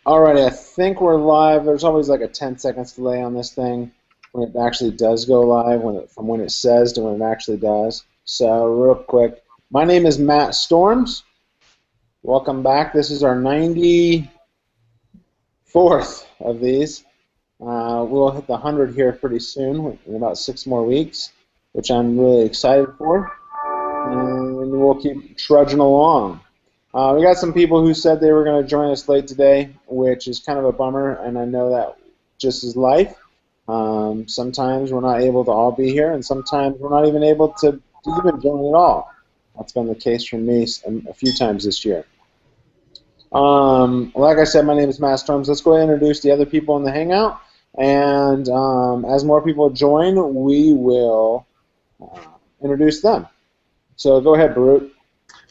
Alrighty, I think we're live. There's always like a 10 seconds delay on this thing when it actually does go live, from when it says to when it actually does. So real quick, my name is Matt Storms. Welcome back. This is our 94th of these. We'll hit the 100 here pretty soon, in about 6 more weeks, which I'm really excited for. And we'll keep trudging along. We got some people who said they were going to join us late today, which is kind of a bummer, and I know that just is life. Sometimes we're not able to all be here, and sometimes we're not even able to even join at all. That's been the case for me a few times this year. Like I said, my name is Matt Storms. Let's go ahead and introduce the other people in the Hangout, and as more people join, we will introduce them. So go ahead, Barut.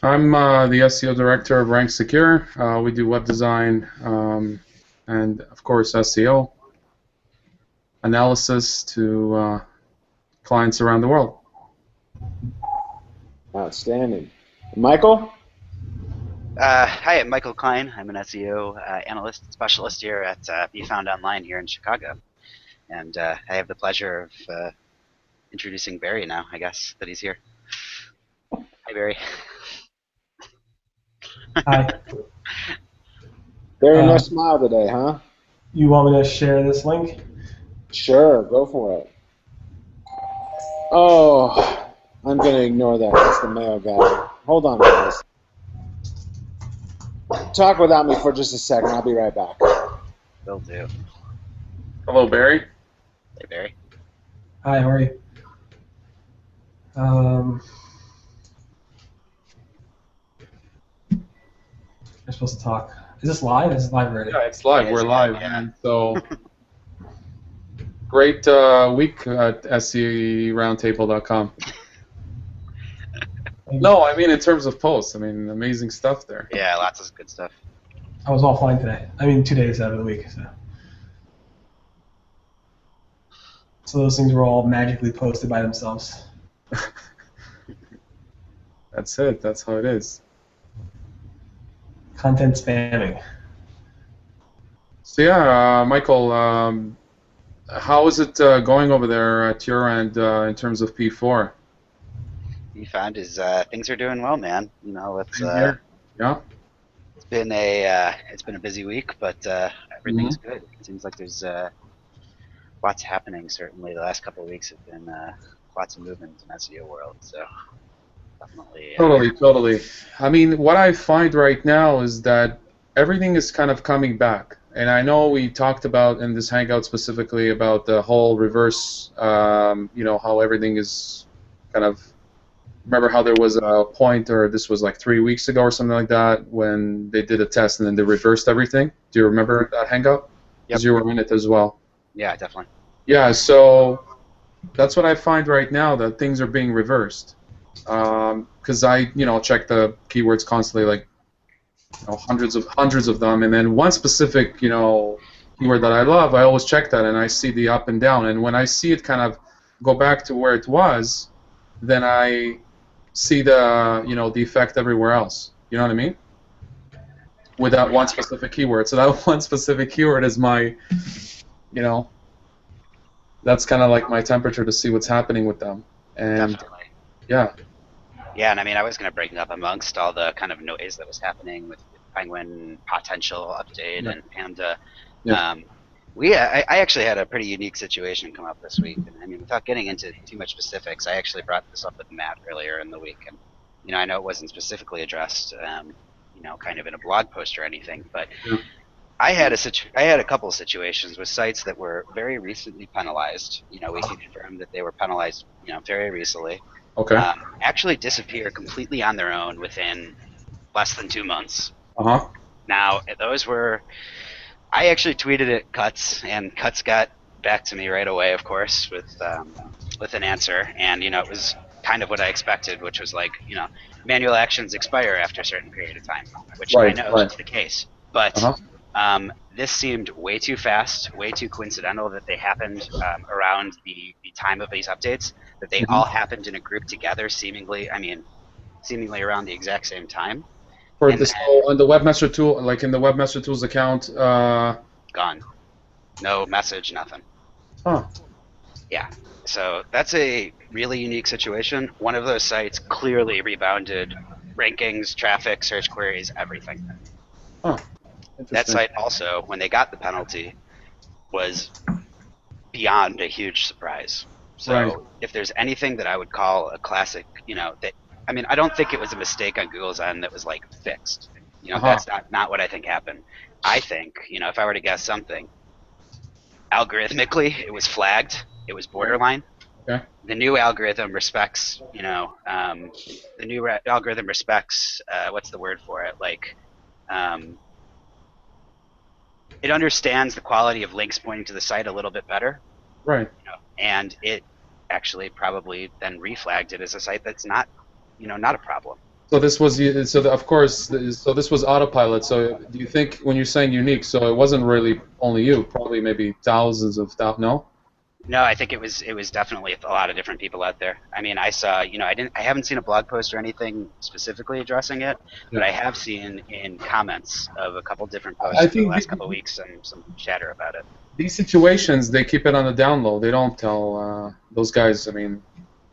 I'm the SEO director of Rank Secure. We do web design and, of course, SEO analysis to clients around the world. Outstanding. Michael? Hi, I'm Michael Klein. I'm an SEO analyst and specialist here at Be Found Online here in Chicago. And I have the pleasure of introducing Barry now, I guess, that he's here. Hi, Barry. Hi. Very no smile today, huh? You want me to share this link? Sure, go for it. Oh, I'm going to ignore that. That's the mail guy. Hold on, guys. Talk without me for just a second. I'll be right back. Will do. Hello, Barry. Hey, Barry. Hi, how are you? You're supposed to talk. Is this live? Is this live already? Yeah, it's live. It is, We're live. yeah. And so, great week at SERoundtable.com. No, I mean in terms of posts. I mean, amazing stuff there. Yeah, lots of good stuff. I was offline today. I mean, 2 days out of the week. So those things were all magically posted by themselves. That's it. That's how it is. Content spamming. So yeah, Michael, how is it going over there at your end in terms of P4? Be Found is things are doing well, man. You know, it's Yeah. it's been a busy week, but everything's good. It seems like there's lots happening. Certainly, the last couple of weeks have been lots of movement in the SEO world. So definitely. Totally. I mean, what I find right now is that everything is kind of coming back. And I know we talked about in this Hangout specifically about the whole reverse, you know, how everything is kind of. Remember how there was a point, or this was like 3 weeks ago or something like that, when they did a test and then they reversed everything? Do you remember that Hangout? Because you were in it as well. Yeah, definitely. Yeah, so that's what I find right now, that things are being reversed. Because I, you know, check the keywords constantly, like, you know, hundreds of them, and then one specific, you know, keyword that I love, I always check that, and I see the up and down, and when I see it kind of go back to where it was, then I see the, you know, the effect everywhere else. You know what I mean? With that one specific keyword. So that one specific keyword is my, you know, that's kind of like my temperature to see what's happening with them. And Definitely. yeah. Yeah, and I mean, I was going to bring up amongst all the kind of noise that was happening with Penguin potential update and Panda. Yeah. I actually had a pretty unique situation come up this week, and I mean, without getting into too much specifics, I actually brought this up with Matt earlier in the week, and you know, I know it wasn't specifically addressed, you know, kind of in a blog post or anything, but I had a couple of situations with sites that were very recently penalized. You know, we can confirm that they were penalized, you know, very recently. Okay. Actually disappear completely on their own within less than 2 months. Uh-huh. Now, those were. I actually tweeted at Cuts, and Cuts got back to me right away, of course, with an answer. And you know, it was kind of what I expected, which was like, you know, manual actions expire after a certain period of time, which I know is the case. But this seemed way too fast, way too coincidental that they happened around the time of these updates. That they all happened in a group together, seemingly around the exact same time. For this, so on the Webmaster tool, like in the Webmaster Tools account. Gone. No message, nothing. Huh. Yeah. So that's a really unique situation. One of those sites clearly rebounded rankings, traffic, search queries, everything. Huh. That Interesting. site also, when they got the penalty, was beyond a huge surprise. So Right. if there's anything that I would call a classic, that I mean, I don't think it was a mistake on Google's end that was like fixed. That's not what I think happened. I think, if I were to guess something, algorithmically it was flagged. It was borderline. Okay. The new algorithm respects, what's the word for it? Like, it understands the quality of links pointing to the site a little bit better. Right. And it actually probably then reflagged it as a site that's not a problem. So this was of course, so this was autopilot. So do you think when you're saying unique, so it wasn't really only you, probably maybe thousands of no? No, I think it was definitely a lot of different people out there. I mean, I saw, I haven't seen a blog post or anything specifically addressing it, but I have seen in comments of a couple different posts in the last couple of weeks some chatter about it. These situations, they keep it on the down low. They don't tell those guys. I mean,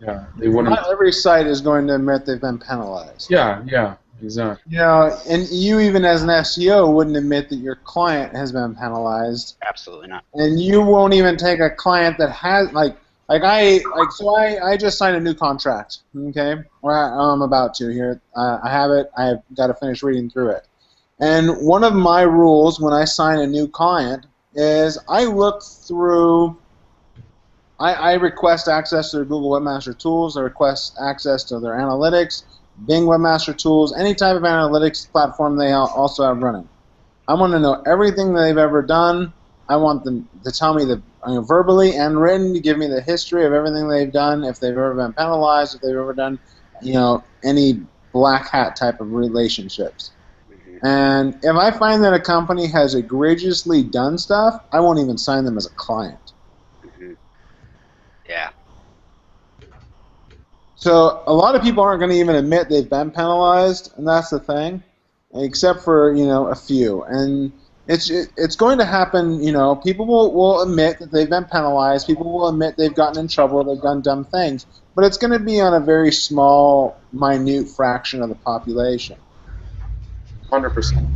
yeah, they wouldn't. Not every site is going to admit they've been penalized. Yeah, exactly. And you even as an SEO wouldn't admit that your client has been penalized. Absolutely not. And you won't even take a client that has I just signed a new contract. Okay, I'm about to here. I have it. I've got to finish reading through it. And one of my rules when I sign a new client is I look through. I request access to their Google Webmaster Tools. I request access to their analytics, Bing Webmaster Tools, any type of analytics platform they also have running. I want to know everything they've ever done. I want them to tell me verbally and written, to give me the history of everything they've done, if they've ever been penalized, if they've ever done, any black hat type of relationships. And if I find that a company has egregiously done stuff, I won't even sign them as a client. Yeah. So a lot of people aren't going to even admit they've been penalized, and that's the thing, except for a few. And it's going to happen. People will admit that they've been penalized. People will admit they've gotten in trouble. They've done dumb things. But it's going to be on a very small, minute fraction of the population. 100%.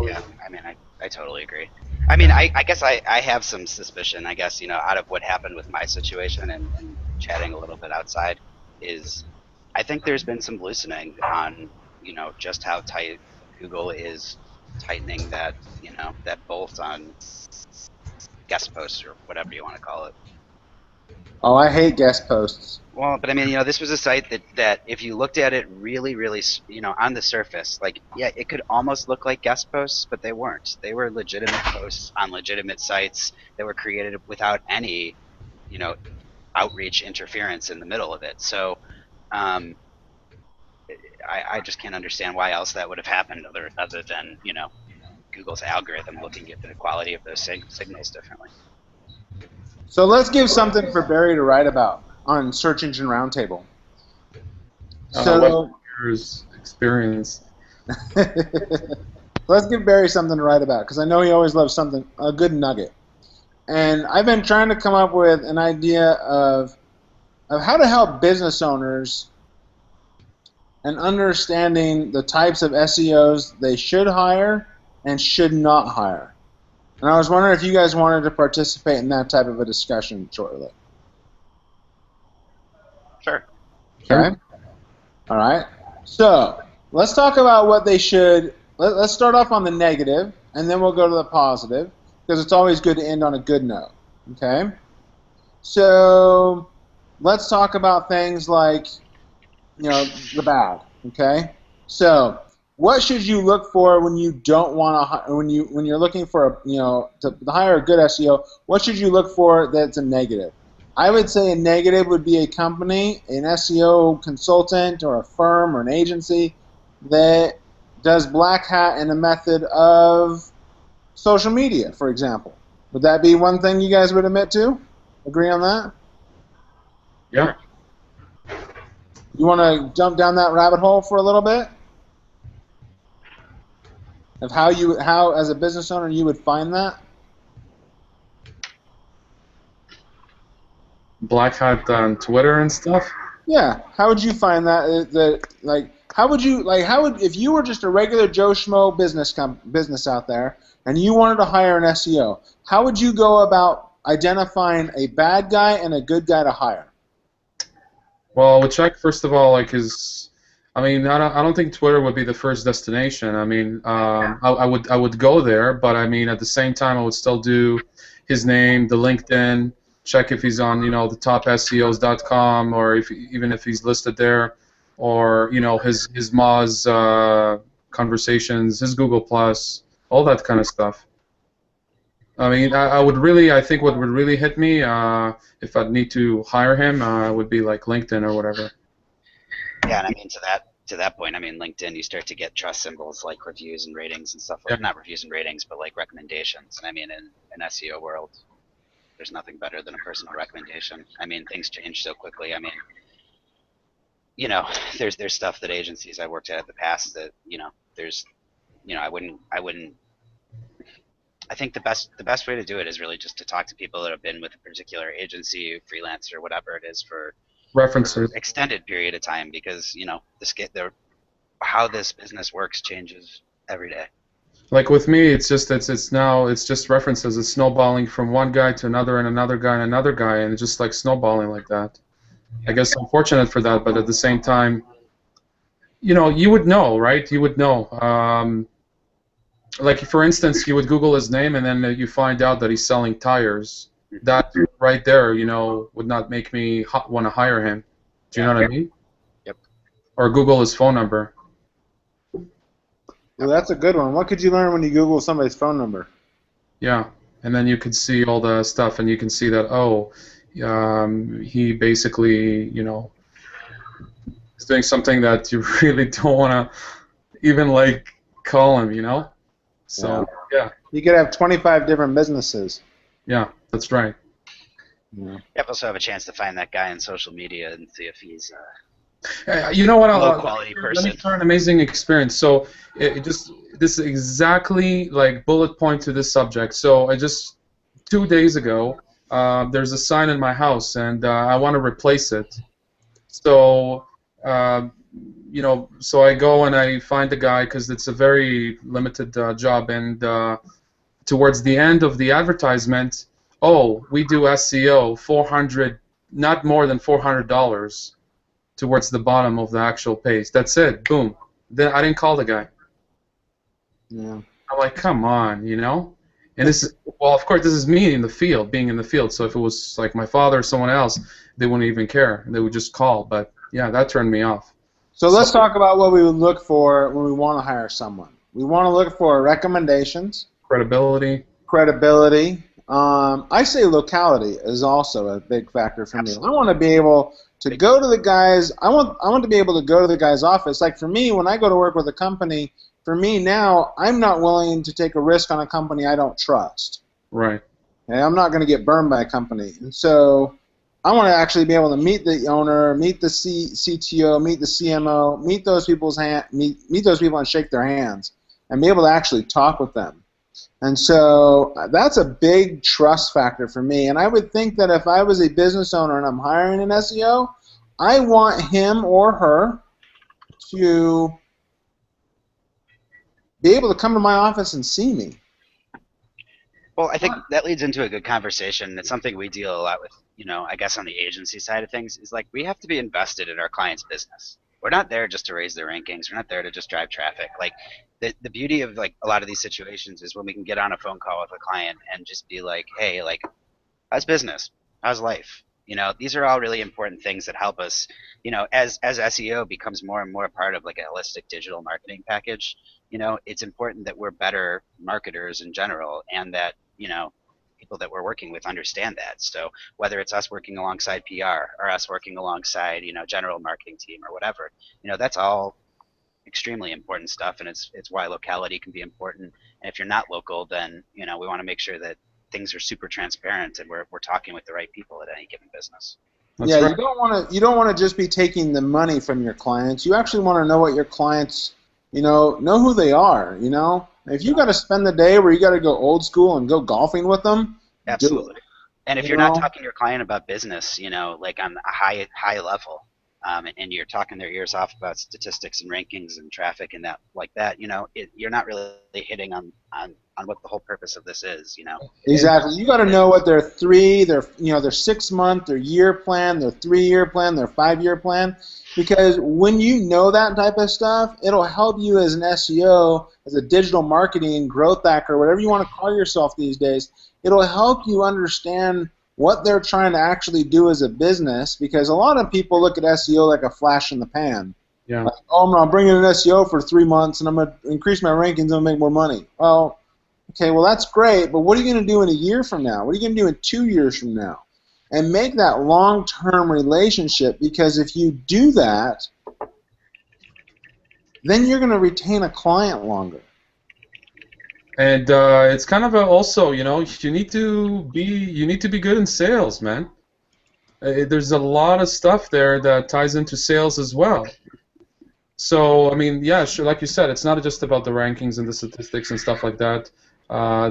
Yeah. I mean, I totally agree. I mean, I guess I have some suspicion, I guess, out of what happened with my situation and chatting a little bit outside, is I think there's been some loosening on, just how tight Google is tightening that, that bolt on guest posts or whatever you want to call it. Oh, I hate guest posts. Well, but I mean, this was a site that if you looked at it really, really, on the surface, like, yeah, it could almost look like guest posts, but they weren't. They were legitimate posts on legitimate sites that were created without any, outreach interference in the middle of it. So, I just can't understand why else that would have happened other than, Google's algorithm looking at the quality of those signals differently. So let's give something for Barry to write about on Search Engine Roundtable. What years experience? Let's give Barry something to write about, because I know he always loves a good nugget. And I've been trying to come up with an idea of how to help business owners and understanding the types of SEOs they should hire and should not hire. And I was wondering if you guys wanted to participate in that type of a discussion shortly. Sure. Okay. All right. So let's talk about what they should. Let's start off on the negative, and then we'll go to the positive, because it's always good to end on a good note. Okay. So let's talk about things like, the bad. Okay. So what should you look for when you don't want to when you're looking for to hire a good SEO? What should you look for that's a negative? I would say a negative would be a company, an SEO consultant or a firm or an agency that does black hat in a method of social media, for example. Would that be one thing you guys would admit to? Agree on that? Yeah. You want to jump down that rabbit hole for a little bit? of how as a business owner you would find that? Black Hat on Twitter and stuff. Yeah. How would you find that? How would if you were just a regular Joe Schmo business out there and you wanted to hire an SEO, how would you go about identifying a bad guy and a good guy to hire? Well, I would check first of all, like his. I mean, I don't think Twitter would be the first destination. I mean, I would go there, but I mean, at the same time, I would still do his name, the LinkedIn, check if he's on, the top SEOs.com, or even if he's listed there, or his Moz conversations, his Google Plus, all that kind of stuff. I mean, I think what would really hit me if I'd need to hire him would be like LinkedIn or whatever. Yeah, and I mean to that point, I mean LinkedIn, you start to get trust symbols like reviews and ratings and stuff like not reviews and ratings, but like recommendations. And I mean in SEO world, there's nothing better than a personal recommendation. I mean things change so quickly. I mean, there's stuff that agencies I worked at in the past that I wouldn't. I think the best way to do it is really just to talk to people that have been with a particular agency, freelancer, whatever it is for references extended period of time, because how this business works changes every day. Like with me, it's just references. It's snowballing from one guy to another and another guy and another guy, and it's just like snowballing like that. I guess I'm fortunate for that, but at the same time, you would know, right? You would know. Like for instance, you would Google his name and then you find out that he's selling tires. That right there, would not make me want to hire him. Do you know what I mean? Yep. Or Google his phone number. Well, that's a good one. What could you learn when you Google somebody's phone number? Yeah, and then you could see all the stuff, and you can see that he basically is doing something that you really don't want to even like call him, So yeah. You could have 25 different businesses. Yeah, that's right. You also have a chance to find that guy on social media and see if he's you know what? low quality person. Let me share an amazing experience. So this is exactly like bullet point to this subject. So 2 days ago, there's a sign in my house, and I want to replace it. So so I go and I find the guy because it's a very limited job, and towards the end of the advertisement, we do SEO, $400, not more than $400 towards the bottom of the actual page. That's it. Boom. Then I didn't call the guy. Yeah. I'm like, come on, And this is, well, of course, this is me in the field, being in the field. So if it was like my father or someone else, they wouldn't even care. They would just call. But yeah, that turned me off. So let's talk about what we would look for when we want to hire someone. We want to look for recommendations. Credibility. I say locality is also a big factor for me. I want to be able to go to the guys. I want to be able to go to the guy's office. Like for me, when I go to work with a company, for me now, I'm not willing to take a risk on a company I don't trust. Right. Okay, I'm not going to get burned by a company, and so I want to actually be able to meet the owner, meet the CTO, meet the CMO, meet those people and shake their hands, and be able to actually talk with them. And so that's a big trust factor for me. And I would think that if I was a business owner and I'm hiring an SEO, I want him or her to be able to come to my office and see me. Well, I think that leads into a good conversation. It's something we deal a lot with, I guess on the agency side of things, is like we have to be invested in our client's business. We're not there just to raise their rankings. We're not there to just drive traffic. Like the beauty of like a lot of these situations is when we can get on a phone call with a client and just be like, hey, like, how's business? How's life? These are all really important things that help us, as SEO becomes more and more a part of like a holistic digital marketing package, it's important that we're better marketers in general, and that, people that we're working with understand that. So whether it's us working alongside PR or us working alongside, general marketing team or whatever, that's all extremely important stuff, and it's why locality can be important. And if you're not local, then, we want to make sure that things are super transparent and we're talking with the right people at any given business. That's right. You don't want to just be taking the money from your clients. You actually want to know what your clients, know who they are, If you got to spend the day where you got to go old school and go golfing with them, Absolutely. do it. And if you're not talking to your client about business, like on a high level, and you're talking their ears off about statistics and rankings and traffic and that, you're not really hitting on what the whole purpose of this is, Exactly. You got to know what their 6 month, their year plan, their 3-year plan, their 5-year plan, because when you know that type of stuff, it'll help you as an SEO, as a digital marketing growth hacker, whatever you want to call yourself these days. It'll help you understand what they're trying to actually do as a business, because a lot of people look at SEO like a flash in the pan. Yeah. Like, I'm going to bring in an SEO for 3 months and I'm going to increase my rankings and make more money. Well, okay, well that's great, but what are you going to do in a year from now? What are you going to do in 2 years from now? And make that long-term relationship, because if you do that, then you're going to retain a client longer. And it's kind of also, you need to be good in sales, man. There's a lot of stuff there that ties into sales as well. So, I mean, yeah, sure, like you said, it's not just about the rankings and the statistics and stuff like that.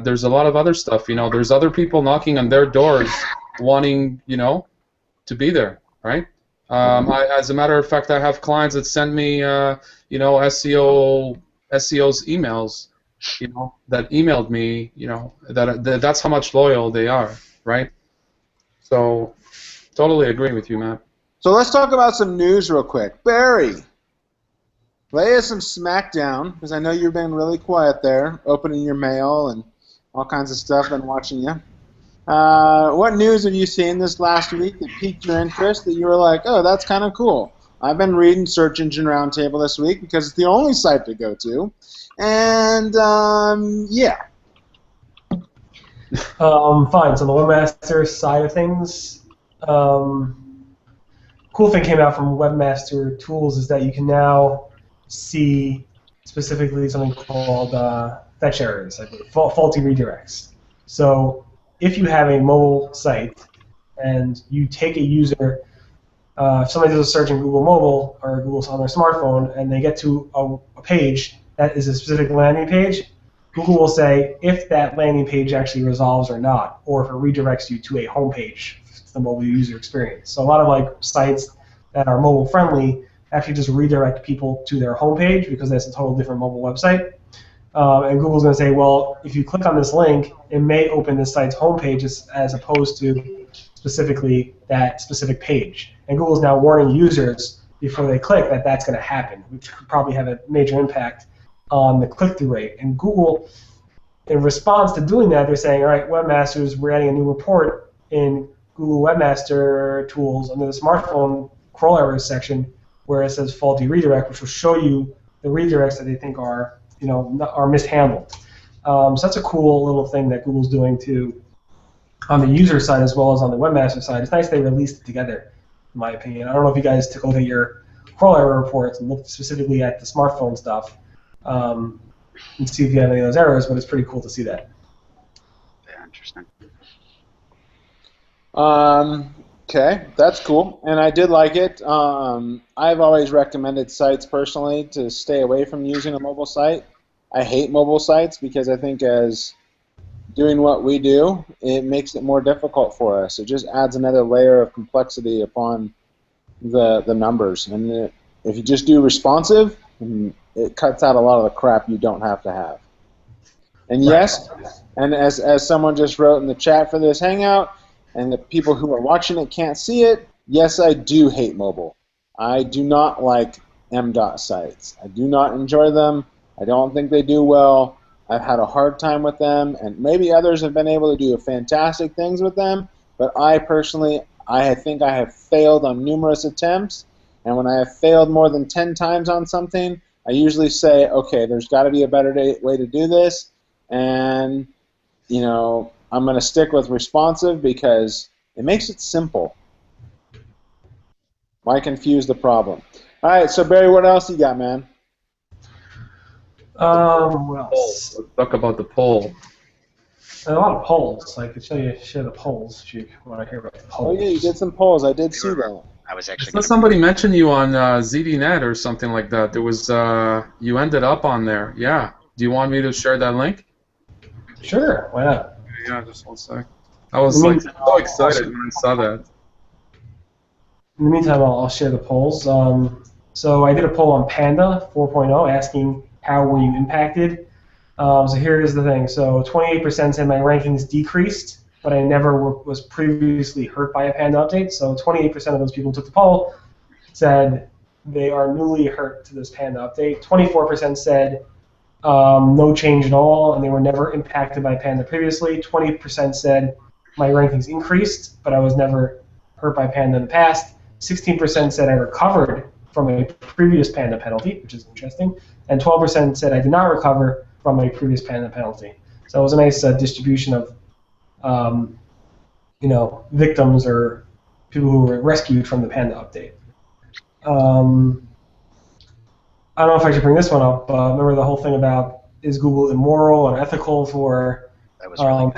There's a lot of other stuff, There's other people knocking on their doors wanting, to be there, right? As a matter of fact, I have clients that send me, SEO's emails, that emailed me, that's how much loyal they are, right? So, totally agree with you, Matt. So let's talk about some news real quick. Barry, lay us some smackdown, because I know you've been really quiet there, opening your mail and all kinds of stuff. Been watching you. What news have you seen this last week that piqued your interest, that you were like, oh, that's kind of cool? I've been reading Search Engine Roundtable this week because it's the only site to go to. And, yeah. Fine. So the Webmaster side of things, cool thing came out from Webmaster Tools is that you can now see specifically something called fetch errors, like faulty redirects. So if you have a mobile site and you take a user, if somebody does a search in Google Mobile or Google's on their smartphone and they get to a page that is a specific landing page, Google will say if that landing page actually resolves or not, or if it redirects you to a home page, the mobile user experience. So a lot of sites that are mobile friendly actually just redirect people to their home page because that's a total different mobile website. And Google's going to say, well, if you click on this link, it may open this site's home page as opposed to specifically that specific page. And Google's now warning users before they click that that's going to happen, which could probably have a major impact on the click-through rate. And Google, in response to doing that, they're saying, all right, webmasters, we're adding a new report in Google Webmaster Tools under the smartphone crawl errors section where it says faulty redirect, which will show you the redirects that they think are mishandled. So that's a cool little thing that Google's doing too, on the user side as well as on the webmaster side. It's nice they released it together, in my opinion. I don't know if you guys took a look at your crawl error reports and looked specifically at the smartphone stuff and see if you have any of those errors, but it's pretty cool to see that. Yeah, interesting. Okay, that's cool, and I did like it. I've always recommended sites personally to stay away from using a mobile site. I hate mobile sites because I think as doing what we do, it makes it more difficult for us. It just adds another layer of complexity upon the numbers. And if you just do responsive, it cuts out a lot of the crap you don't have to have. And yes, and as someone just wrote in the chat for this Hangout, and the people who are watching it can't see it, yes, I do hate mobile. I do not like M.dot sites. I do not enjoy them. I don't think they do well. I've had a hard time with them, and maybe others have been able to do fantastic things with them, but I personally, I think I have failed on numerous attempts, and when I have failed more than 10 times on something, I usually say, okay, there's got to be a better way to do this, and, I'm going to stick with responsive because it makes it simple. Why confuse the problem? All right, so Barry, what else you got, man? What else? Let's talk about the poll. A lot of polls. I could share the polls if you want to hear about the polls. Oh yeah, you did some polls. I did see that. I was actually. I saw somebody mention you on ZDNet or something like that. There was you ended up on there. Yeah. Do you want me to share that link? Sure, why not? Yeah, just one sec. I was like so excited when I saw that. In the meantime, I'll share the polls. So I did a poll on Panda 4.0 asking how were you impacted. So here is the thing. So 28% said my rankings decreased, but I never was previously hurt by a Panda update. So 28% of those people who took the poll said they are newly hurt to this Panda update. 24% said no change at all, and they were never impacted by Panda previously. 20% said my rankings increased, but I was never hurt by Panda in the past. 16% said I recovered from a previous Panda penalty, which is interesting, and 12% said I did not recover from a previous Panda penalty. So it was a nice distribution of, victims or people who were rescued from the Panda update. I don't know if I should bring this one up. Remember the whole thing about is Google immoral and ethical for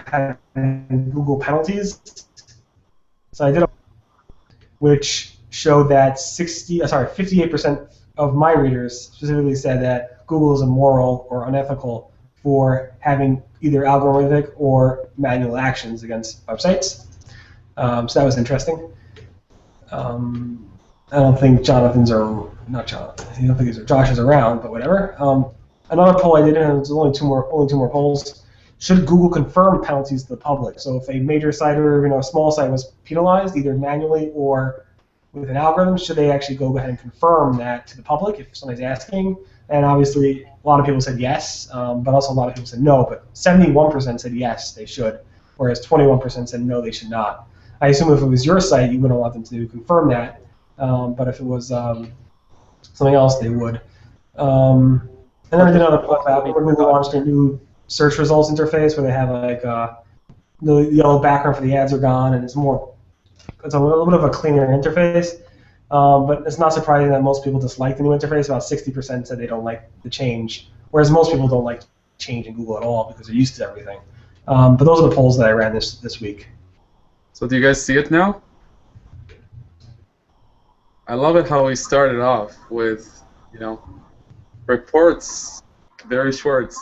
having Google penalties? So I did a which showed that 58% of my readers specifically said that Google is immoral or unethical for having either algorithmic or manual actions against websites. So that was interesting. I don't think Josh is around, but whatever. Another poll I did, and there's only two more polls. Should Google confirm penalties to the public? So if a major site or a small site was penalized, either manually or with an algorithm, should they actually go ahead and confirm that to the public if somebody's asking? And obviously, a lot of people said yes, but also a lot of people said no. But 71% said yes, they should, whereas 21% said no, they should not. I assume if it was your site, you wouldn't want them to confirm that. But if it was something else, they would. And then I did another poll about Google launched a new search results interface where they have like the yellow background for the ads are gone, and it's a little bit of a cleaner interface. But it's not surprising that most people dislike the new interface. About 60% said they don't like the change, whereas most people don't like change in Google at all because they're used to everything. But those are the polls that I ran this week. So do you guys see it now? I love it how we started off with, reports, very short.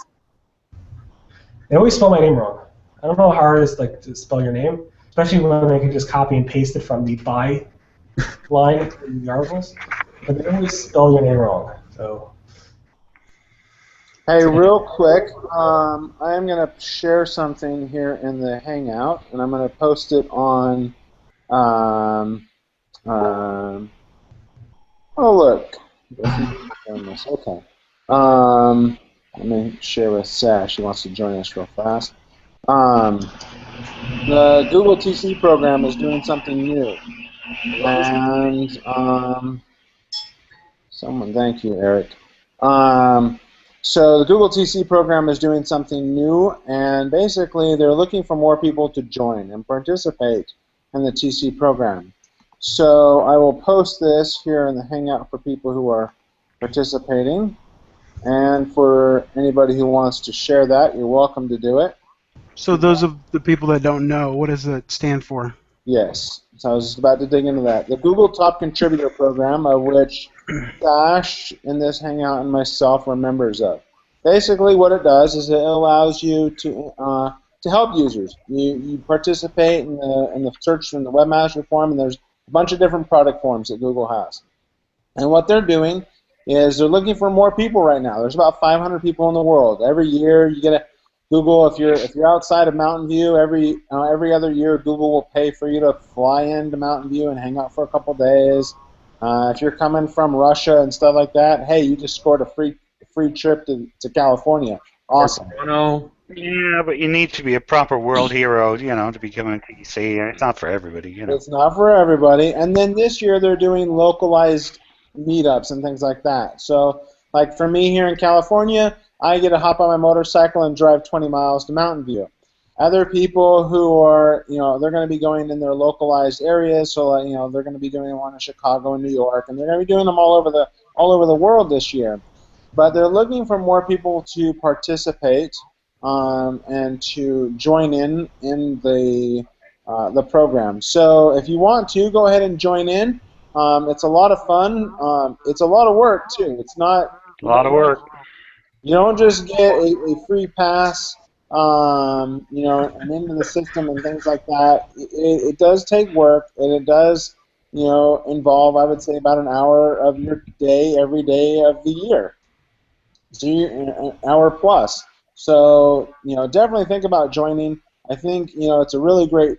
They always spell my name wrong. I don't know how hard it is to spell your name, especially when they can just copy and paste it from the by line in the articles. But they always spell your name wrong. So. Hey, real quick, I am going to share something here in the Hangout, and I'm going to post it on. Oh, look. Okay. Let me share with Sash. She wants to join us real fast. The Google TC program is doing something new. And thank you, Eric. So the Google TC program is doing something new, and basically they're looking for more people to join and participate in the TC program. So I will post this here in the Hangout for people who are participating, and for anybody who wants to share that, you're welcome to do it. So those of the people that don't know, what does it stand for? Yes. So I was just about to dig into that. The Google Top Contributor Program, of which Dash in this Hangout and myself are members of. Basically, what it does is it allows you to help users. You participate in the search in the Webmaster forum, and there's a bunch of different product forums that Google has. And what they're doing is they're looking for more people right now. There's about 500 people in the world. Every year, you get a Google, if you're outside of Mountain View, every other year Google will pay for you to fly into Mountain View and hang out for a couple days. If you're coming from Russia and stuff like that, hey, you just scored a free trip to California. Awesome. Yeah, but you need to be a proper world hero, to become a TC. It's not for everybody, It's not for everybody. And then this year they're doing localized meetups and things like that. So, like for me here in California, I get to hop on my motorcycle and drive 20 miles to Mountain View. Other people who are, they're going to be going in their localized areas, so they're going to be doing one in Chicago and New York, and they're going to be doing them all over the world this year. But they're looking for more people to participate and to join in the program. So if you want to, go ahead and join in. It's a lot of fun. It's a lot of work too. It's not a lot of work. You don't just get a free pass, and into the system and things like that. It does take work, and it does, involve, I would say, about an hour of your day every day of the year. So an hour plus. So definitely think about joining. I think it's a really great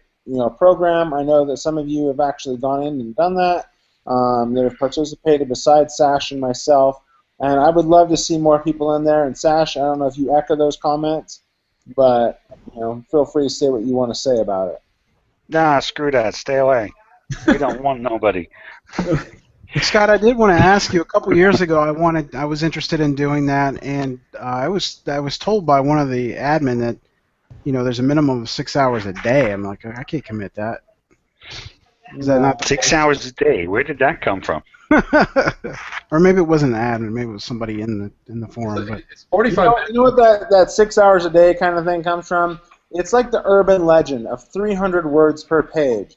program. I know that some of you have actually gone in and done that. That have participated besides Sash and myself. And I would love to see more people in there. And Sash, I don't know if you echo those comments, but feel free to say what you want to say about it. Nah, screw that. Stay away. We don't want nobody. Scott, I did want to ask you. A couple years ago, I was interested in doing that, and I was told by one of the admin that there's a minimum of 6 hours a day. I'm like, I can't commit that. Is that not 6 hours a day? Where did that come from? Or maybe it wasn't an admin. Maybe it was somebody in the forum. But It's 45. You know what that 6 hours a day kind of thing comes from? It's like the urban legend of 300 words per page.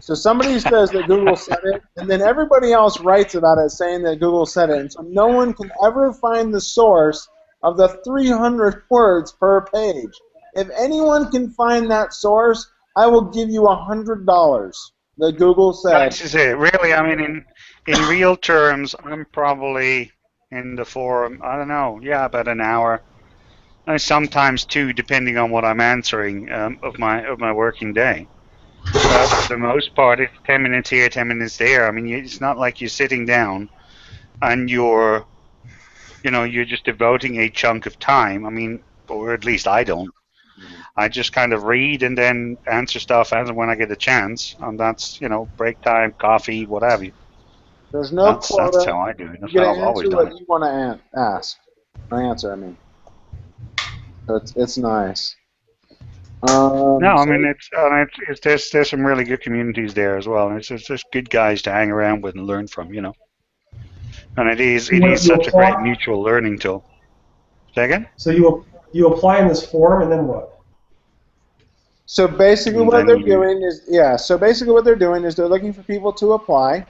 So somebody says that Google said it, and then everybody else writes about it saying that Google said it, and so no one can ever find the source of the 300 words per page. If anyone can find that source, I will give you $100 that Google said. This is it. Really, I mean, in real terms, I'm probably in the forum, I don't know, about an hour. And sometimes two, depending on what I'm answering of my working day. But for the most part, it's 10 minutes here, 10 minutes there. I mean, it's not like you're sitting down and you're just devoting a chunk of time. I mean, or at least I don't. I just kind of read and then answer stuff as and when I get a chance. And that's, break time, coffee, what have you. There's no quota. That's how I do it. That's You how get I've to always answer done what it. you want to ask. Or answer, I mean. So it's nice. No, I mean there's some really good communities there as well, and it's just good guys to hang around with and learn from, And it is such a great mutual learning tool. Say again? So you apply in this forum, and then what? So basically what they're doing is they're looking for people to apply,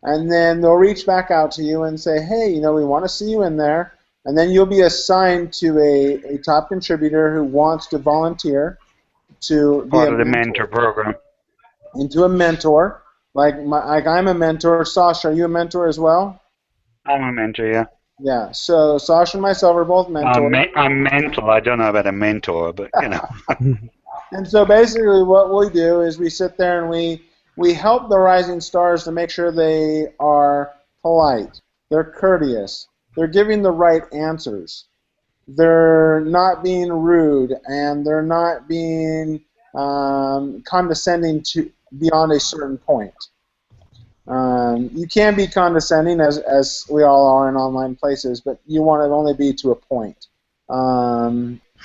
and then they'll reach back out to you and say, hey, we want to see you in there. And then you'll be assigned to a top contributor who wants to volunteer to be part of the mentor program. Into a mentor. Like I'm a mentor. Sasha, are you a mentor as well? I'm a mentor, yeah. Yeah, so Sasha and myself are both mentors. I'm mental. I don't know about a mentor, but, And so basically what we do is we sit there and we help the rising stars to make sure they are polite, they're courteous, they're giving the right answers, they're not being rude, and they're not being condescending to beyond a certain point. You can be condescending, as we all are in online places, but you want to only be to a point.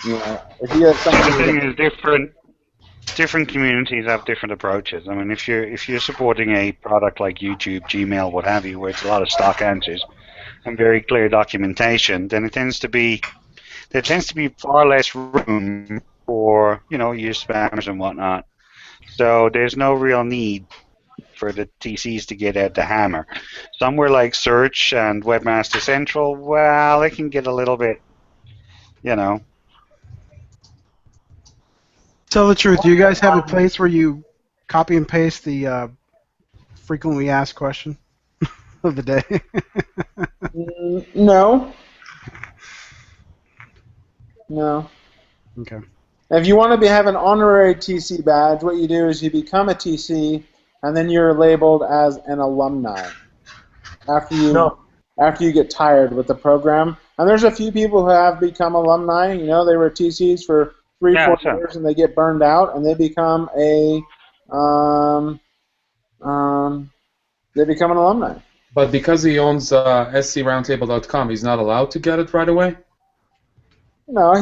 If you have something, the thing is, different communities have different approaches. I mean, if you're supporting a product like YouTube, Gmail, what have you, where it's a lot of stock answers and very clear documentation, then there tends to be far less room for your spammers and whatnot. So there's no real need for the TCs to get out the hammer. Somewhere like Search and Webmaster Central, well, it can get a little bit, Tell the truth. Do you guys have a place where you copy and paste the frequently asked question of the day? No. Okay. If you want to have an honorary TC badge, what you do is you become a TC, and then you're labeled as an alumni after you get tired with the program. And there's a few people who have become alumni. They were TCs for 3-4 years, and they get burned out, and they become an alumni. But because he owns scroundtable.com, he's not allowed to get it right away? No,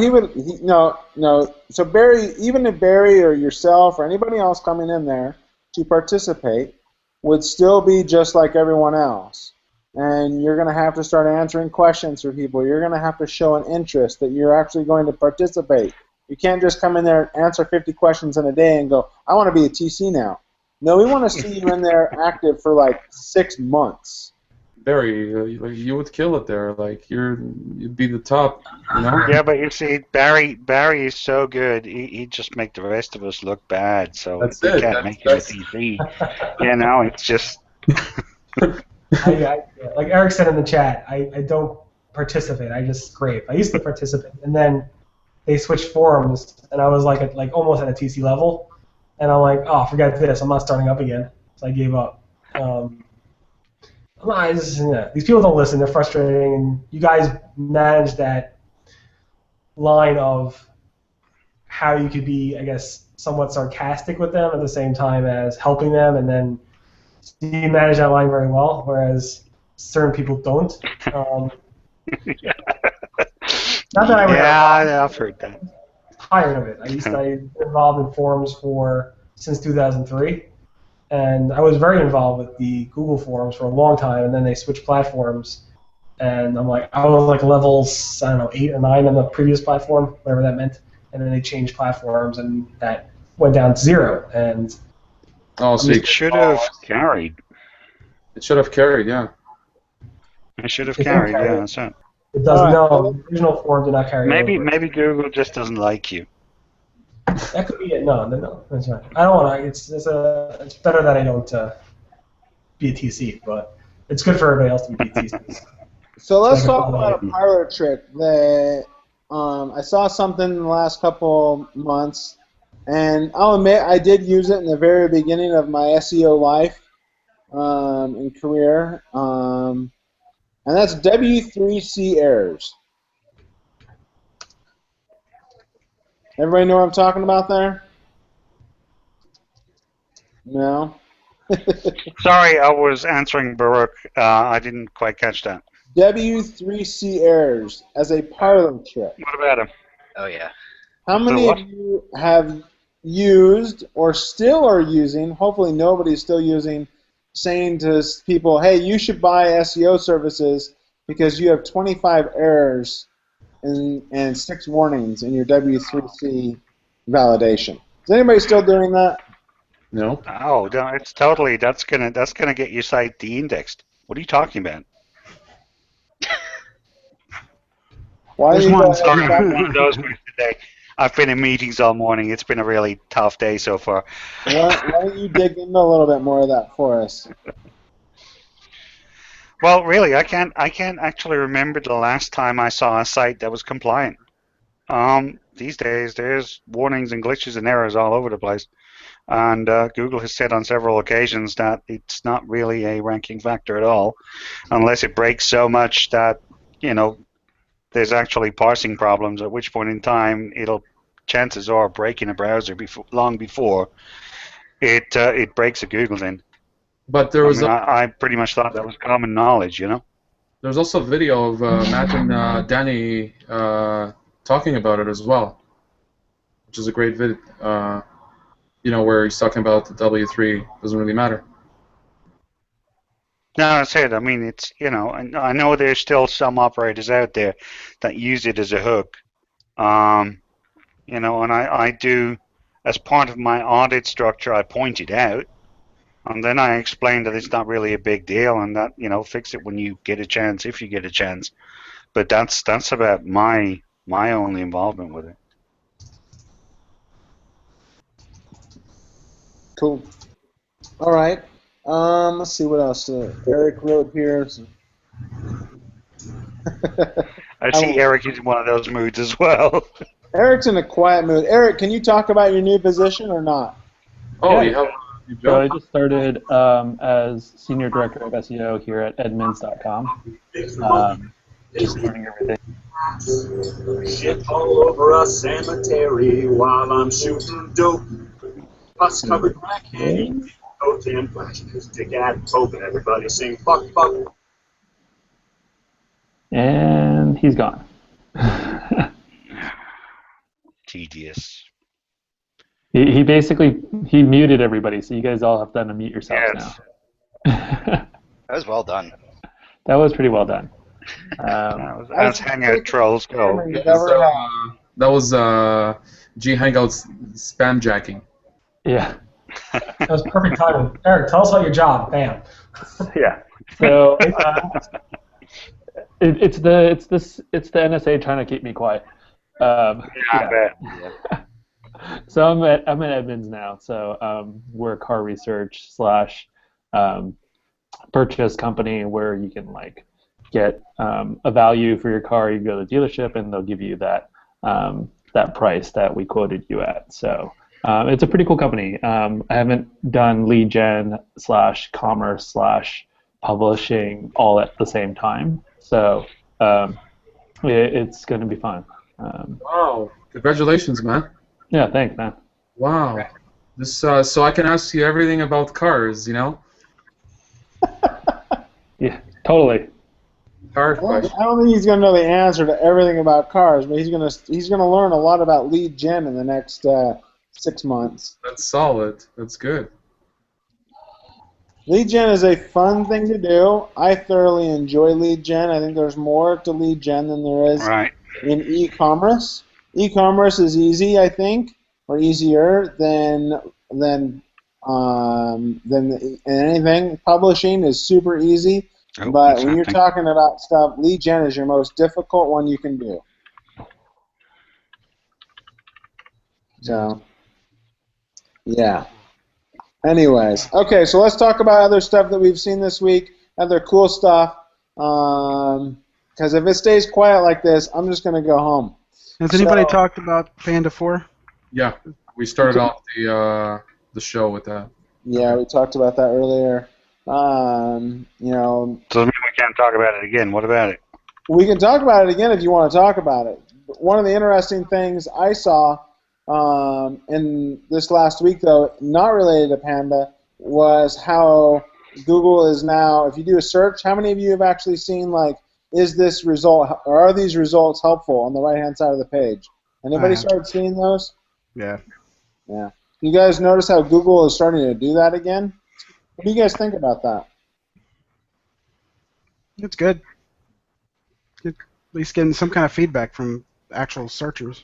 no. So Barry, even if Barry or yourself or anybody else coming in there to participate would still be just like everyone else. And you're going to have to start answering questions for people. You're going to have to show an interest that you're actually going to participate. You can't just come in there and answer 50 questions in a day and go, I want to be a TC now. No, we want to see you in there active for like 6 months. Barry, you would kill it there. Like you'd be the top, you know? Yeah, but you see, Barry is so good. He'd just make the rest of us look bad. So That's we it. can't make him a TC. You know, it's just. Like Eric said in the chat, I don't participate. I just scrape. I used to participate, and then they switched forums, and I was like almost at a TC level, and I'm like, oh, forget this. I'm not starting up again. So I gave up. These people don't listen. They're frustrating, and you guys manage that line of how you could be, I guess, somewhat sarcastic with them at the same time as helping them, and then you manage that line very well, whereas certain people don't. Not that I would. Yeah, I've heard that. Tired of it. I've been involved in forums since 2003. And I was very involved with the Google forums for a long time, and then they switched platforms. And I was like levels, 8 or 9 on the previous platform, whatever that meant. And then they changed platforms, and that went down to 0. And so it should have carried. It should have carried, yeah. It should have carried, yeah. That's it. It doesn't. No, the original form did not carry. Maybe Google just doesn't like you. That could be it. No, that's right. I don't want to. It's better that I don't be a TC, but it's good for everybody else to be TC. So let's talk about a parlor trick that I saw something in the last couple months, and I'll admit I did use it in the very beginning of my SEO life and career, and that's W3C errors. Everybody know what I'm talking about there? No? Sorry, I was answering Baruch. I didn't quite catch that. W3C errors as a parlor trick. What about him? Oh, yeah. How many of you have used or still are using, hopefully nobody's still using, saying to people, hey, you should buy SEO services because you have 25 errors and 6 warnings in your W3C validation. Is anybody still doing that? No. Oh, no, it's totally. That's gonna get your site de-indexed. What are you talking about? Why There's do you one guys of those today. I've been in meetings all morning. It's been a really tough day so far. why don't you dig into a little bit more of that for us? Well, really, I can't actually remember the last time I saw a site that was compliant. These days, there's warnings and glitches and errors all over the place. And Google has said on several occasions that it's not really a ranking factor at all, unless it breaks so much that, there's actually parsing problems, at which point in time chances are break in a browser long before it breaks a Google end. But there was I pretty much thought that was common knowledge, There's also a video of Matt and Danny talking about it as well, which is a great vid. Where he's talking about the W3 doesn't really matter. No, that's it. I mean, it's, I know there's still some operators out there that use it as a hook. And I do, as part of my audit structure, I point it out. And then I explain that it's not really a big deal and that, fix it when you get a chance, if you get a chance. But that's about my only involvement with it. Cool. All right. Let's see what else Eric wrote here. I see Eric is in one of those moods as well. Eric's in a quiet mood. Eric, can you talk about your new position or not? Oh, yeah. You have a So I just started as Senior Director of SEO here at edmunds.com. Just learning everything. Shit all over a cemetery while I'm shooting dope. Plus covered black hanging. Oh, damn flashes. Dick at Pope and everybody sing fuck fuck. And he's gone. Tedious. He basically muted everybody, so you guys all have to unmute yourselves Yes. now. That was well done. That was pretty well done. As Hangout trolls go. That was G Hangouts spam jacking. Yeah. That was perfect timing. Eric, tell us about your job. Bam. Yeah. So it's the NSA trying to keep me quiet. I bet. So I'm at Edmunds now. So we're a car research slash purchase company where you can like get a value for your car. You go to the dealership and they'll give you that price that we quoted you at. So it's a pretty cool company. I haven't done lead gen slash commerce slash publishing all at the same time. So it's going to be fun. Wow! Congratulations, man. Yeah, thanks, man. Wow. This so I can ask you everything about cars, you know? Yeah, totally. Car I question. don't think he's going to know the answer to everything about cars, but he's going to learn a lot about lead gen in the next 6 months. That's solid. That's good. Lead gen is a fun thing to do. I thoroughly enjoy lead gen. I think there's more to lead gen than there is Right. in e-commerce. E-commerce is easy, I think, or easier than anything. Publishing is super easy, Oh, but that's when you're something. talking about stuff, lead gen is your most difficult one you can do. So, yeah. Anyways, okay, so let's talk about other stuff that we've seen this week, other cool stuff. Because if it stays quiet like this, I'm just going to go home. Has anybody talked about Panda 4? Yeah, we started off the show with that. Yeah, we talked about that earlier. You know, Doesn't mean we can't talk about it again. What about it? we can talk about it again if you want to talk about it. But one of the interesting things I saw in this last week, though, not related to Panda, was how Google is now, if you do a search, how many of you have actually seen, like, is this result, or are these results helpful on the right-hand side of the page? Anybody started seeing those? Yeah. Yeah. You guys notice how Google is starting to do that again? What do you guys think about that? It's good. At least getting some kind of feedback from actual searchers.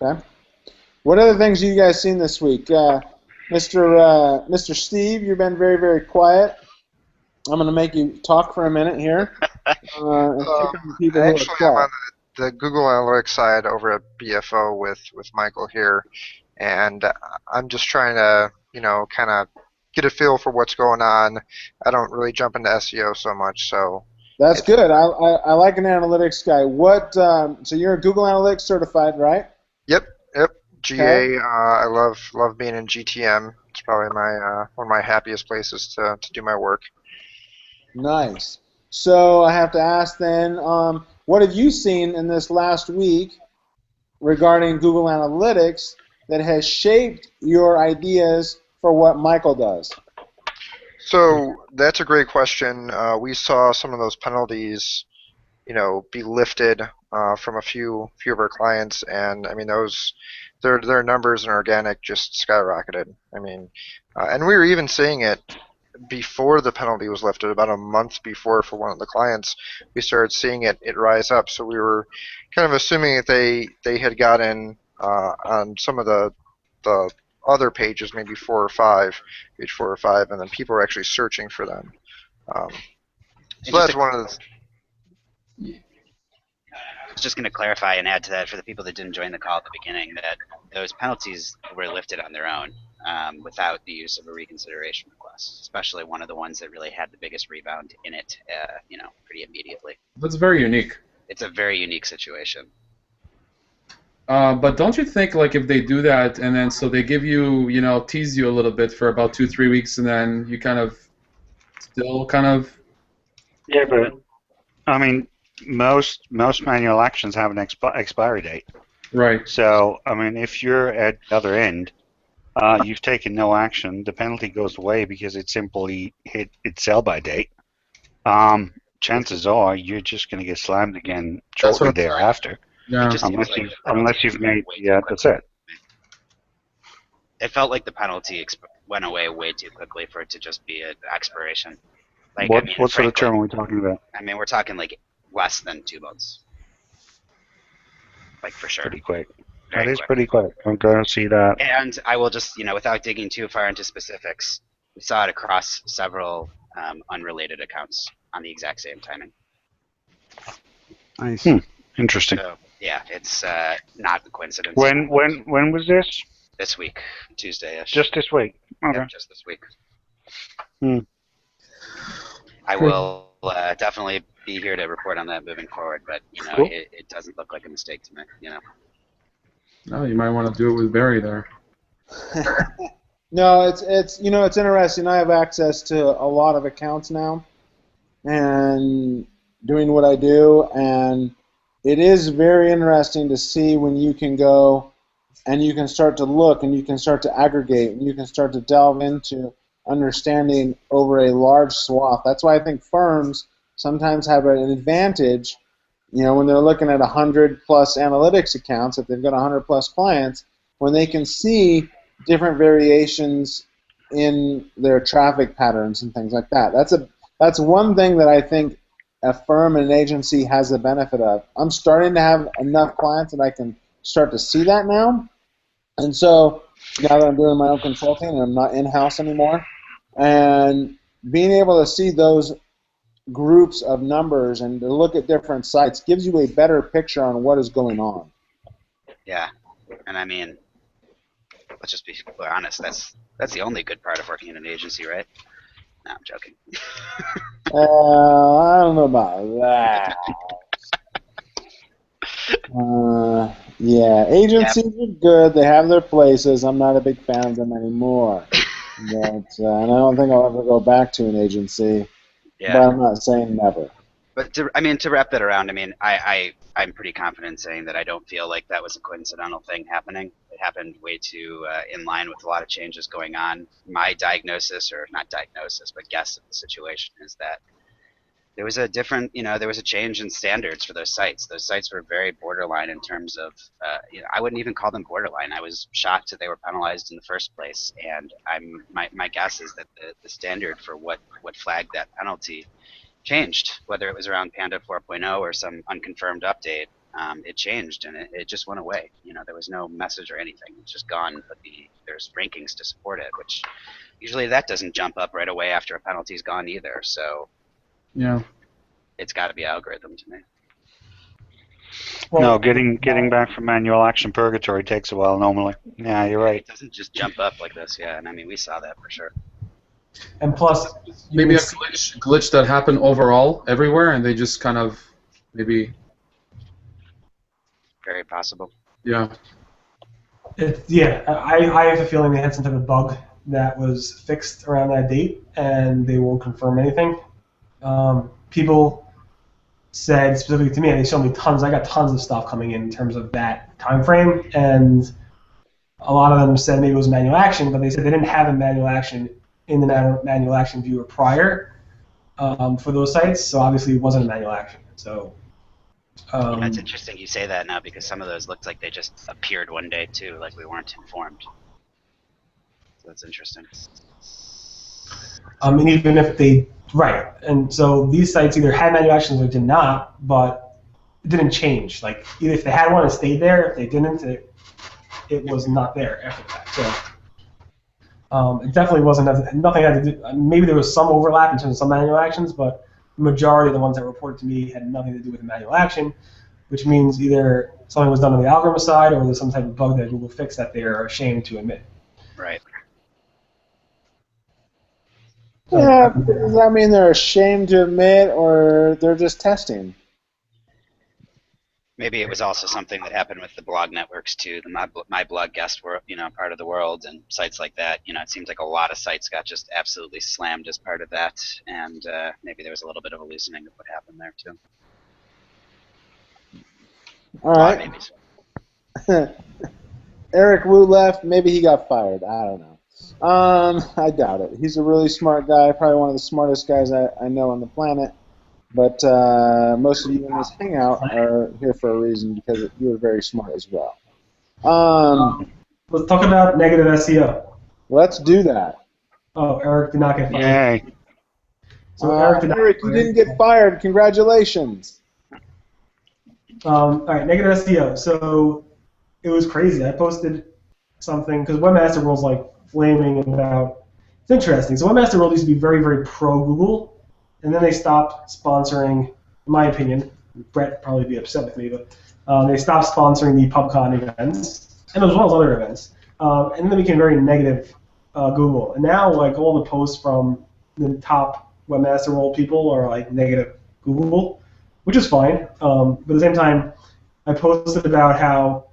Okay. What other things have you guys seen this week? Mr. Steve, you've been very, very quiet. I'm going to make you talk for a minute here. And pick on the people who are Actually, I'm quiet. on the Google Analytics side over at BFO with Michael here, and I'm just trying to, kind of get a feel for what's going on. I don't really jump into SEO so much, so. That's good. I like an analytics guy. So you're a Google Analytics certified, right? Yep. GA. Okay. I love being in GTM. It's probably my one of my happiest places to do my work. Nice. So I have to ask then, what have you seen in this last week regarding Google Analytics that has shaped your ideas for what Michael does? So that's a great question. We saw some of those penalties, be lifted from a few of our clients, and I mean their numbers in organic just skyrocketed. I mean, and we were even seeing it before the penalty was lifted, about a month before for one of the clients, we started seeing it rise up. So we were kind of assuming that they had gotten on some of the other pages, maybe page 4 or 5, and then people were actually searching for them. So that's one of the. I was just going to clarify and add to that for the people that didn't join the call at the beginning that those penalties were lifted on their own without the use of a reconsideration request, especially one of the ones that really had the biggest rebound in it, pretty immediately. That's very unique. It's a very unique situation. But don't you think, like, if they do that and then so they give you, tease you a little bit for about 2-3 weeks and then you still kind of. Yeah, but I mean, most manual actions have an expiry date. Right. So, I mean, if you're at the other end, you've taken no action, the penalty goes away because it simply hit its sell-by date. Chances are you're just going to get slammed again shortly thereafter. Yeah. Unless you've made, that's it. It felt like the penalty went away way too quickly for it to just be an expiration. Like, What sort of term are we talking about? I mean, we're talking like less than 2 months. Like, for sure. Pretty quick. Very That is quick. pretty quick. I'm going to see that. And I will just, without digging too far into specifics, We saw it across several unrelated accounts on the exact same timing. Nice. Interesting. So yeah, it's not a coincidence. When was this? This week, Tuesday-ish. Just this week. Okay. Yep, just this week. Hmm. I will definitely be here to report on that moving forward, but Cool. it doesn't look like a mistake to me. No, you might want to do it with Barry there. No, it's it's interesting. I have access to a lot of accounts now, and doing what I do, and it is very interesting to see when you can go and you can start to look and you can start to aggregate and you can start to delve into understanding over a large swath. That's why I think firms sometimes have an advantage, when they're looking at 100 plus analytics accounts, if they've got 100 plus clients, when they can see different variations in their traffic patterns and things like that. That's one thing that I think a firm and an agency has the benefit of. I'm starting to have enough clients that I can start to see that now. And so now that I'm doing my own consulting and I'm not in-house anymore, and being able to see those groups of numbers and to look at different sites gives you a better picture on what is going on. Yeah, and I mean, let's just be honest. That's the only good part of working in an agency, right? No, I'm joking. I don't know about that. Yeah, agencies are good. They have their places. I'm not a big fan of them anymore. But, and I don't think I'll ever go back to an agency. Yeah. But I'm not saying never. But to wrap that around, I mean, I'm pretty confident in saying that I don't feel like that was a coincidental thing happening. It happened way too in line with a lot of changes going on. My diagnosis, or not diagnosis, but guess of the situation is that there was a different, there was a change in standards for those sites. Those sites were very borderline in terms of, I wouldn't even call them borderline. I was shocked that they were penalized in the first place. And my guess is that the standard for what flagged that penalty changed, whether it was around Panda 4.0 or some unconfirmed update. It changed and it just went away. There was no message or anything. It's just gone. But there's rankings to support it, which usually that doesn't jump up right away after a penalty's gone either. So. Yeah. It's got to be algorithm to me. Well, no, getting back from manual action purgatory takes a while normally. Yeah, you're right. It doesn't just jump up like this, yeah, and I mean, we saw that for sure. And plus, maybe a glitch that happened overall everywhere, and they just kind of maybe. Very possible. Yeah. I have a feeling they had some type of bug that was fixed around that date, and they won't confirm anything. People said specifically to me, and they showed me tons. I got tons of stuff coming in terms of that time frame, and a lot of them said maybe it was manual action, but they said they didn't have a manual action in the manual action viewer prior for those sites, so obviously it wasn't a manual action. So it's interesting you say that now because some of those looked like they just appeared one day too, like we weren't informed. So that's interesting. And even if they and so these sites either had manual actions or did not, but it didn't change. Like either if they had one, it stayed there. If they didn't, it was not there after that. So it definitely wasn't nothing had to do. Maybe there was some overlap in terms of some manual actions, but the majority of the ones that reported to me had nothing to do with the manual action, which means either something was done on the algorithm side or there's some type of bug that Google fixed that they're ashamed to admit. Right. Yeah, does that mean they're ashamed to admit, or they're just testing? Maybe it was also something that happened with the blog networks too. The my blog guest were part of the world and sites like that. It seems like a lot of sites got just absolutely slammed as part of that, and maybe there was a little bit of a loosening of what happened there too. All right. Maybe. Eric Wu left. Maybe he got fired. I don't know. I doubt it. He's a really smart guy, probably one of the smartest guys I know on the planet. But most of you in this hangout are here for a reason because you are very smart as well. Let's talk about negative SEO. Let's do that. Oh, Eric did not get fired. Yay. So Eric, you didn't get fired. Congratulations. All right, negative SEO. So it was crazy. I posted something because Webmaster was like flaming about It's interesting. So Webmaster World used to be very, very pro Google, and then they stopped sponsoring, in my opinion. Brett would probably be upset with me, but they stopped sponsoring the PubCon events, and as well as other events. And then they became very negative Google. And now, like, all the posts from the top Webmaster World people are like negative Google, which is fine. But at the same time, I posted about how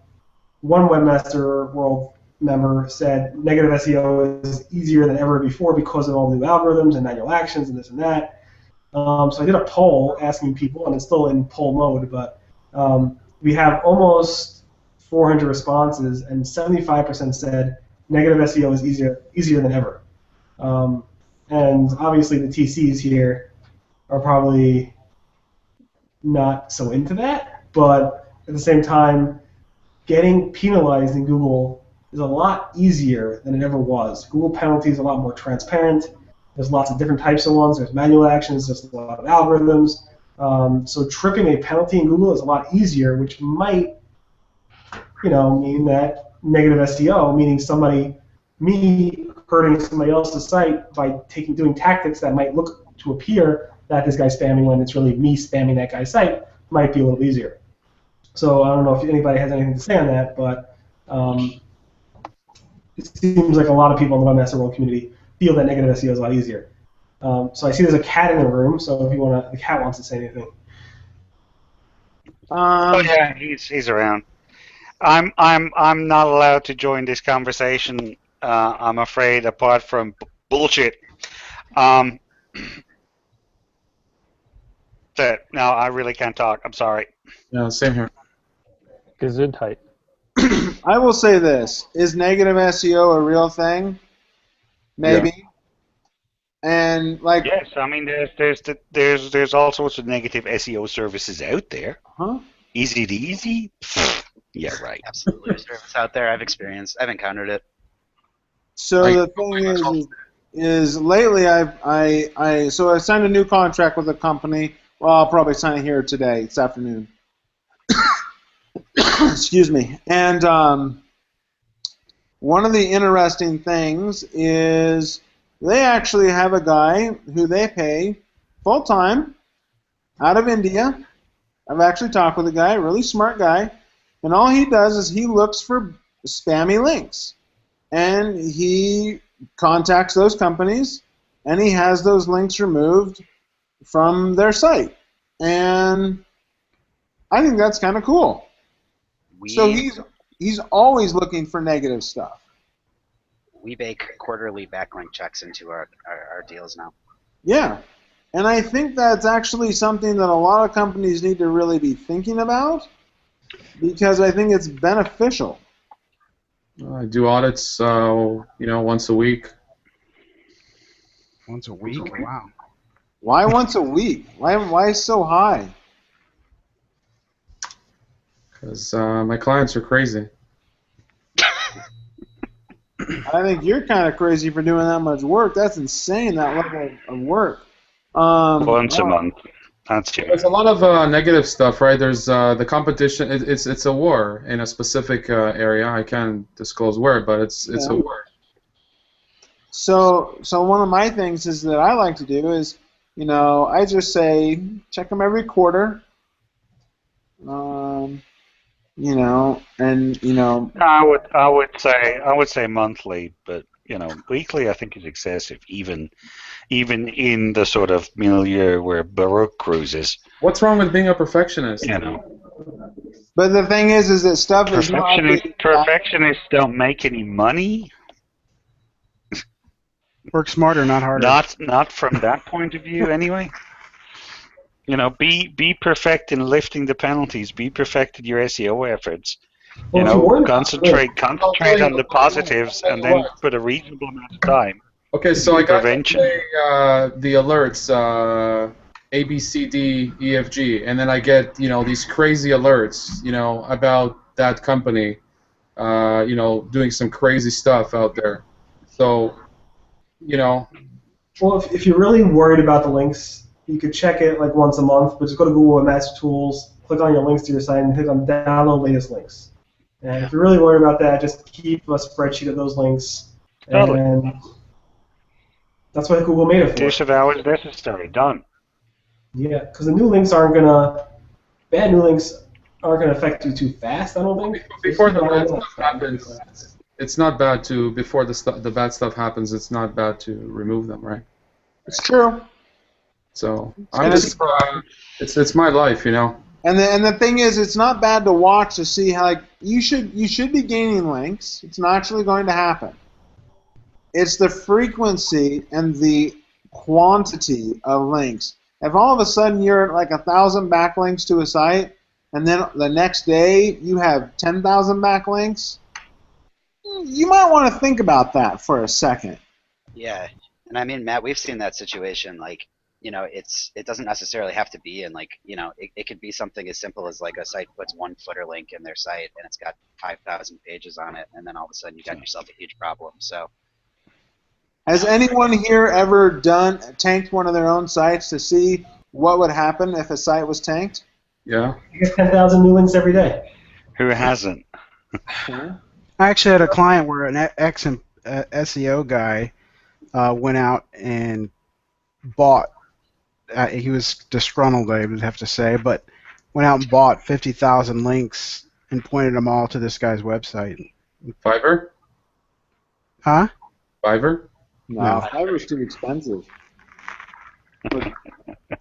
one Webmaster World member said negative SEO is easier than ever before because of all the new algorithms and manual actions and this and that. So I did a poll asking people, and it's still in poll mode, but we have almost 400 responses, and 75% said negative SEO is easier than ever. And obviously the TCs here are probably not so into that, but at the same time, getting penalized in Google is a lot easier than it ever was. Google penalties are a lot more transparent. There's lots of different types of ones. There's manual actions. There's a lot of algorithms. So tripping a penalty in Google is a lot easier, which might, mean that negative SEO, meaning me hurting somebody else's site by doing tactics that might look to appear that this guy's spamming when it's really me spamming that guy's site, might be a little easier. So I don't know if anybody has anything to say on that, but it seems like a lot of people in the Webmaster World community feel that negative SEO is a lot easier. So I see there's a cat in the room, so if the cat wants to say anything. Oh yeah, he's around. I'm not allowed to join this conversation. I'm afraid, apart from bullshit. No, I really can't talk. I'm sorry. Yeah, same here. Gesundheit. I will say this: is negative SEO a real thing? Maybe. Yeah. And like. Yes, I mean there's all sorts of negative SEO services out there. Huh? Is it easy? Yeah, right. Absolutely, there's service out there. I've encountered it. So the thing is lately I signed a new contract with a company. Well, I'll probably sign it here today, this afternoon. Excuse me. And one of the interesting things is they actually have a guy who they pay full-time out of India. I've actually talked with a guy, a really smart guy, and all he does is he looks for spammy links. And he contacts those companies, and he has those links removed from their site. And I think that's kind of cool. So he's always looking for negative stuff. We bake quarterly backlink checks into our deals now. Yeah. And I think that's actually something that a lot of companies need to really be thinking about, because I think it's beneficial. I do audits, once a week. Once a week? Wow. Why once a week? Why so high? Because my clients are crazy. I think you're kind of crazy for doing that much work. That's insane, that level of work. Once a month. There's a lot of negative stuff, right? There's the competition. It's a war in a specific area. I can't disclose where, but it's a war. So one of my things is that I like to do is, I just say check them every quarter. I would say monthly, but weekly I think is excessive, even in the sort of milieu where Baruch cruises. What's wrong with being a perfectionist? But the thing is that stuff is not. Perfectionists don't make any money. Work smarter, not harder. Not from that point of view, anyway. Be perfect in lifting the penalties. Be perfect in your SEO efforts. Concentrate on the positives, and then put a reasonable amount of time. Okay, so I got the alerts, A, B, C, D, E, F, G, and then I get these crazy alerts, about that company, doing some crazy stuff out there. So, Well, if you're really worried about the links, you could check it like once a month, but just go to Google Webmaster Tools, click on your links to your site, and click on Download Latest Links. And if you're really worried about that, just keep a spreadsheet of those links. Totally. And That's why Google made it for. Disavow is necessary. Done. Yeah, because the new links bad new links aren't gonna affect you too fast. I don't think. Before the bad stuff happens, it's not bad to before the bad stuff happens. It's not bad to remove them, right? It's true. So I'm just it's my life, you know. And the thing is, it's not bad to watch to see how you should be gaining links. It's naturally going to happen. It's the frequency and the quantity of links. If all of a sudden you're at like 1,000 backlinks to a site, and then the next day you have 10,000 backlinks, you might want to think about that for a second. Yeah, and I mean, Matt, we've seen that situation. Like, you know, it doesn't necessarily have to be in like, you know, it could be something as simple as like a site puts one footer link in their site and it's got 5,000 pages on it, and then all of a sudden you got yourself a huge problem. So, has anyone here ever tanked one of their own sites to see what would happen if a site was tanked? Yeah. You get 10,000 new links every day. Who hasn't? I actually had a client where an SEO guy went out and bought. He was disgruntled, I would have to say, but went out and bought 50,000 links and pointed them all to this guy's website. Fiverr? Huh? Fiverr? No, Fiverr's too expensive.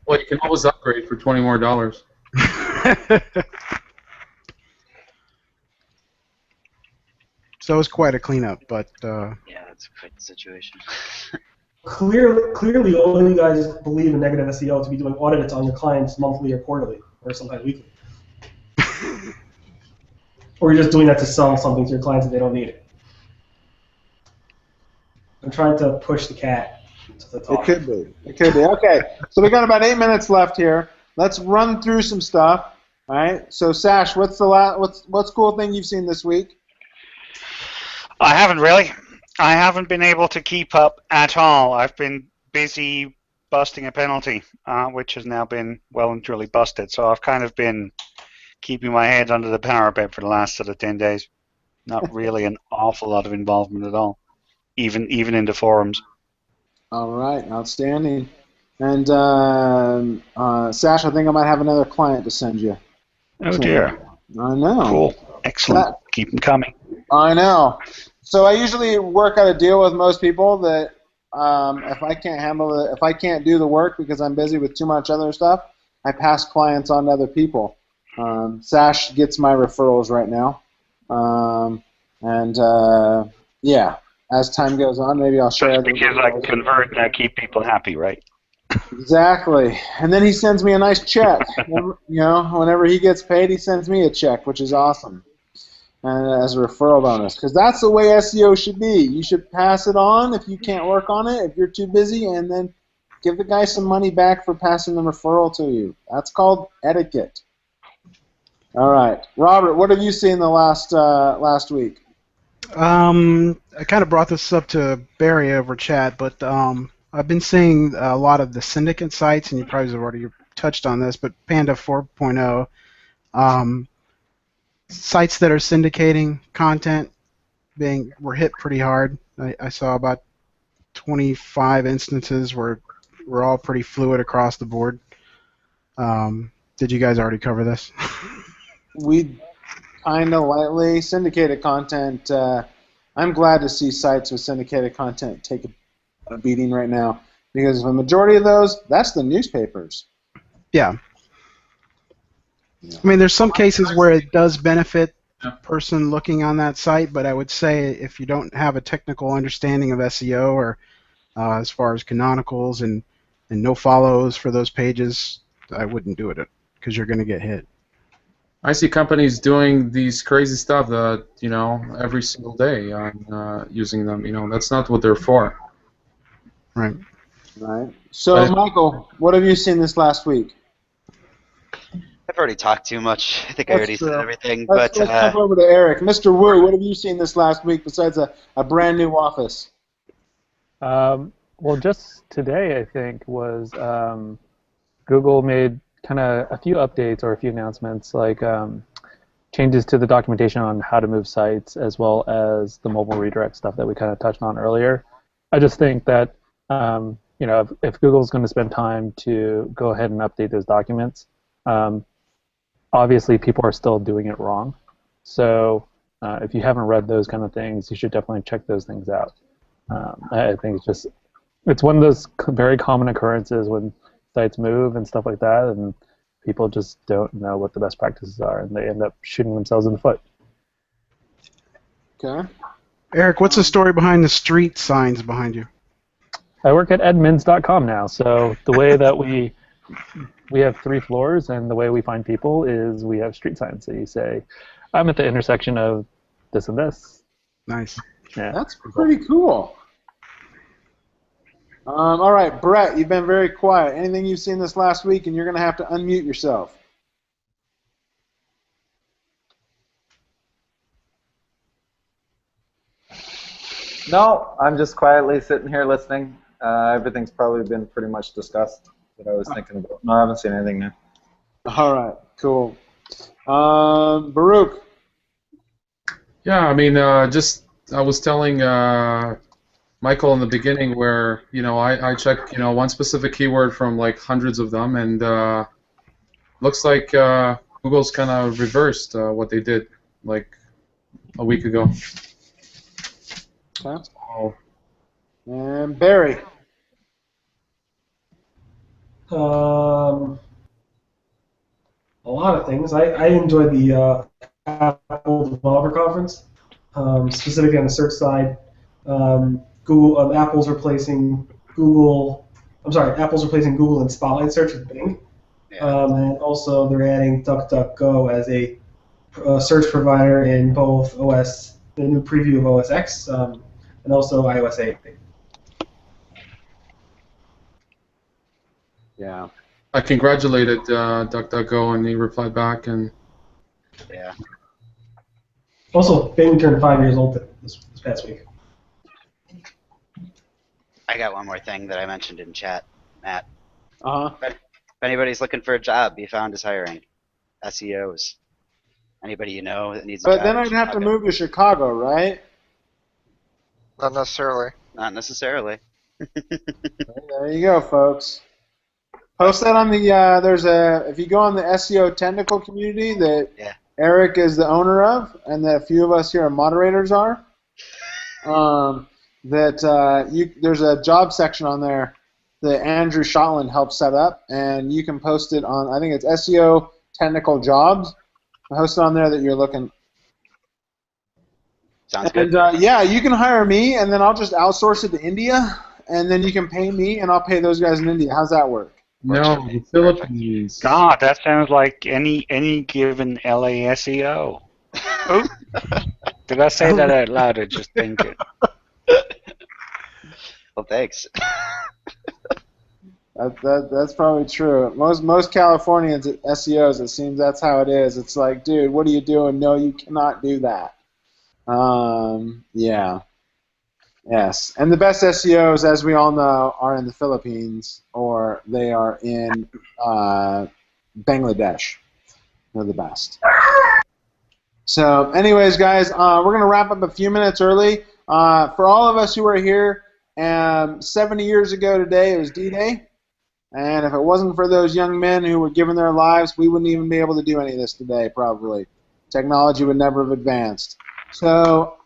Well, you can always upgrade for $20 more. So it was quite a cleanup, but yeah, that's a good situation. Clearly, all of you guys believe in negative SEO to be doing audits on your clients monthly or quarterly, or sometimes weekly. Or you're just doing that to sell something to your clients that they don't need it. I'm trying to push the cat to the top. It could be. It could be. Okay, so we got about 8 minutes left here. Let's run through some stuff. All right. So, Sash, what's the cool thing you've seen this week? I haven't really. I haven't been able to keep up at all. I've been busy busting a penalty, which has now been well and truly busted. So I've kind of been keeping my head under the parapet for the last sort of 10 days. Not really an awful lot of involvement at all, even in the forums. All right, outstanding. And Sash, I think I might have another client to send you. Oh dear. I know. Cool. Excellent. Keep them coming. I know. So I usually work out a deal with most people that if I can't do the work because I'm busy with too much other stuff, I pass clients on to other people. Sash gets my referrals right now, yeah. As time goes on, maybe I'll share. Because I can convert and keep people happy, right? Exactly. And then he sends me a nice check. Whenever he gets paid, he sends me a check, which is awesome. And as a referral bonus, because that's the way SEO should be. You should pass it on if you can't work on it, if you're too busy, and then give the guy some money back for passing the referral to you. That's called etiquette. All right, Robert, what have you seen the last week? I kind of brought this up to Barry over chat, but I've been seeing a lot of the syndicate sites, and you probably have already touched on this, but Panda 4.0. Sites that are syndicating content were hit pretty hard. I saw about 25 instances where we're all pretty fluid across the board. Did you guys already cover this? We kind of lightly syndicated content. I'm glad to see sites with syndicated content take a beating right now because the majority of those, that's the newspapers. Yeah. I mean, there's some cases where it does benefit the person looking on that site, but I would say if you don't have a technical understanding of SEO or as far as canonicals and no follows for those pages, I wouldn't do it because you're going to get hit. I see companies doing these crazy stuff that, every single day on using them. That's not what they're for. Right. Right. So, Michael, what have you seen this last week? I've already talked too much. I think I already said everything. Let's jump over to Eric. Mr. Wu, what have you seen this last week besides a brand new office? Well, just today, I think, was Google made kind of a few updates or a few announcements, like changes to the documentation on how to move sites, as well as the mobile redirect stuff that we kind of touched on earlier. I just think that if Google's going to spend time to go ahead and update those documents, obviously people are still doing it wrong. So if you haven't read those kind of things, you should definitely check those things out. I think it's one of those very common occurrences when sites move and stuff like that, and people just don't know what the best practices are, and they end up shooting themselves in the foot. Okay. Eric, what's the story behind the street signs behind you? I work at edmunds.com now, so the way that we have 3 floors, and the way we find people is we have street signs. So you say, I'm at the intersection of this and this. Nice. Yeah. That's pretty cool. All right, Brett, you've been very quiet. Anything you've seen this last week, and you're going to have to unmute yourself. No, I'm just quietly sitting here listening. Everything's probably been pretty much discussed that I was thinking about. No, I haven't seen anything new. All right, cool. Baruch. Yeah, I mean, I was telling Michael in the beginning where, I check, one specific keyword from like hundreds of them, and looks like Google's kind of reversed what they did like a week ago. Okay. So, And Barry. A lot of things. I enjoyed the Apple Developer Conference, specifically on the search side. Apple's replacing Google. Apple's replacing Google in Spotlight search with Bing, and also they're adding DuckDuckGo as a search provider in both OS, the new preview of OS X, and also iOS 8. Yeah. I congratulated DuckDuckGo, and he replied back, and Yeah. Also, Bing turned 5 years old this past week. I got one more thing that I mentioned in chat, Matt. Uh-huh. If anybody's looking for a job, Be Found is hiring. SEOs. Anybody you know that needs a job. But then I'd have to move to Chicago, right? Not necessarily. Not necessarily. There you go, folks. Post that on the, if you go on the SEO technical community that Eric is the owner of, and that a few of us here are moderators are, there's a job section on there that Andrew Shotland helped set up, and you can post it on, I think it's SEO technical jobs. Post it on there that you're looking. Sounds good. And yeah, you can hire me, and then I'll just outsource it to India, and then you can pay me, and I'll pay those guys in India. How's that work? no, the Philippines. God, that sounds like any given LASEO. Oh, did I say that out loud or just think it? Well, thanks. That's probably true. Most Californians at SEOs, it seems that's how it is. It's like, dude, what are you doing? No, you cannot do that. Yeah. Yes. And the best SEOs, as we all know, are in the Philippines, or they are in Bangladesh. They're the best. So anyways, guys, we're going to wrap up a few minutes early. For all of us who are here, 70 years ago today, it was D-Day. And if it wasn't for those young men who were giving their lives, we wouldn't even be able to do any of this today, probably. Technology would never have advanced. So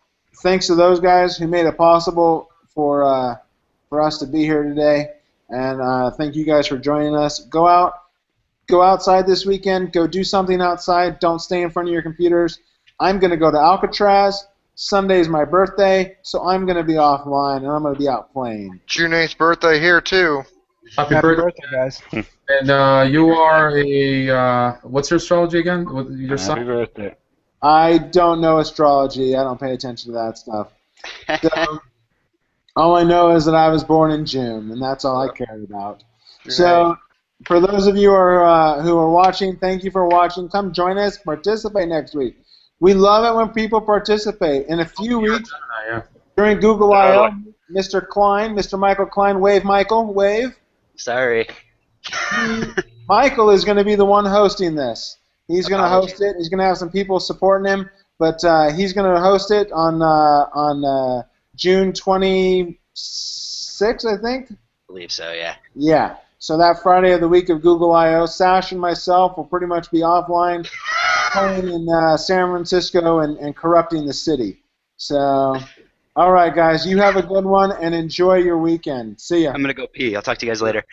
thanks to those guys who made it possible for us to be here today. And thank you guys for joining us. Go outside this weekend. Go do something outside. Don't stay in front of your computers. I'm going to go to Alcatraz. Sunday's my birthday, so I'm going to be offline, and I'm going to be out playing. June 8th birthday here, too. Happy Happy birthday. birthday, guys. And you are a, what's your astrology again? Your Happy sign? birthday. I don't know astrology. I don't pay attention to that stuff. So, all I know is that I was born in June, and that's all I cared about. So, for those of you who are watching, thank you for watching. Come join us. Participate next week. We love it when people participate. In a few weeks, during Google I/O, Mr. Klein, Mr. Michael Klein, wave, Michael, wave. Sorry. Michael is going to be the one hosting this. He's going to host it. He's going to have some people supporting him, but he's going to host it on June 26th. 6, I think. I believe so, yeah. Yeah. So that Friday of the week of Google I/O, Sash and myself will pretty much be offline, playing in San Francisco and corrupting the city. So, all right, guys, you have a good one and enjoy your weekend. See ya. I'm going to go pee. I'll talk to you guys later.